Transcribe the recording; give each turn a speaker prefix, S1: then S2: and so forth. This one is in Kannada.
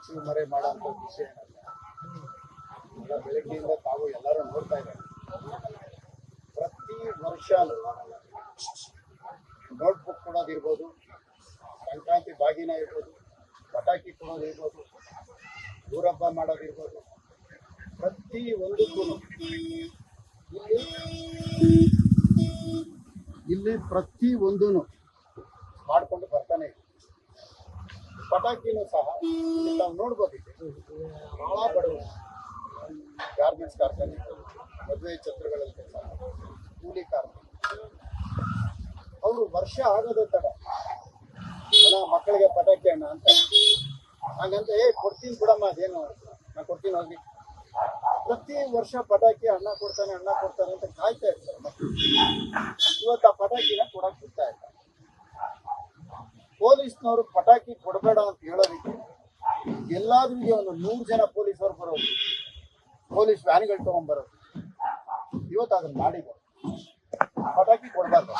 S1: ಮುಚ್ಚು ಮರೆ ಮಾಡೋಂಥ ವಿಷಯ ಏನಲ್ಲ. ಈಗ ಬೆಳಗ್ಗೆಯಿಂದ ತಾವು ಎಲ್ಲರೂ ನೋಡ್ತಾ ಇದ್ದಾರೆ. ಪ್ರತಿ ವರ್ಷ ನೋಟ್ಬುಕ್ ಕೊಡೋದಿರ್ಬೋದು, ಸಂಕ್ರಾಂತಿ ಬಾಗಿನ ಇರ್ಬೋದು, ಪಟಾಕಿ ಕೊಡೋದಿರ್ಬೋದು, ಊರಬ್ಬ ಮಾಡೋದಿರ್ಬೋದು, ಪ್ರತಿ ಒಂದಕ್ಕೂ ಇಲ್ಲಿ ಪ್ರತಿ ಒಂದೂ ಮಾಡಿಕೊಂಡು ಬರ್ತಾನೆ ಇದೆ. ಪಟಾಕಿನೂ ಸಹ ಇಲ್ಲಿ ತಾವು ನೋಡ್ಬೋದಿದೆ. ಭಾಳ ಬಡವರು ಗಾರ್ಮೆಂಟ್ಸ್ ಕಾರ್ಖಾನೆಗಳು, ಮದುವೆ ಛತ್ರಗಳಲ್ಲಿ ಕೆಲಸ ಕೂಲಿ ಕಾರ್ಮಿಕರು, ಅವರು ವರ್ಷ ಆಗೋದೇ ತಡ ಅಣ್ಣ ಮಕ್ಕಳಿಗೆ ಪಟಾಕಿ ಅಣ್ಣ ಅಂತ ಹಾಗಂತ ಕೊಡ್ತೀನಿ ಬಿಡಮ್ಮ, ಅದೇನು ನಾನು ಕೊಡ್ತೀನಿ ಹೋಗಿ. ಪ್ರತಿ ವರ್ಷ ಪಟಾಕಿ ಅಣ್ಣ ಕೊಡ್ತಾನೆ ಅಂತ ಕಾಯ್ತಾ ಇರ್ತಾರೆ ಮಕ್ಕಳು. ಇವತ್ತು ಆ ಪಟಾಕಿನ ಕೊಡಕ್ಕೆ ಬಿಡ್ತಾ ಇಲ್ಲ. ಪೊಲೀಸ್ನವರು ಪಟಾಕಿ ಕೊಡಬೇಡ ಅಂತ ಹೇಳೋದಕ್ಕೆ ಎಲ್ಲಾದ್ರಿಗೆ ಒಂದು 100 ಜನ ಪೊಲೀಸರು ಬರೋದು, ಪೊಲೀಸ್ ವ್ಯಾನ್ಗಳು ತಗೊಂಡ್ಬರೋದು. ಇವತ್ತು ಅದನ್ನ ಮಾಡಿದ್ದಾರೆ. ಪಟಾಕಿ ಕೊಡಬಾರ್ದು.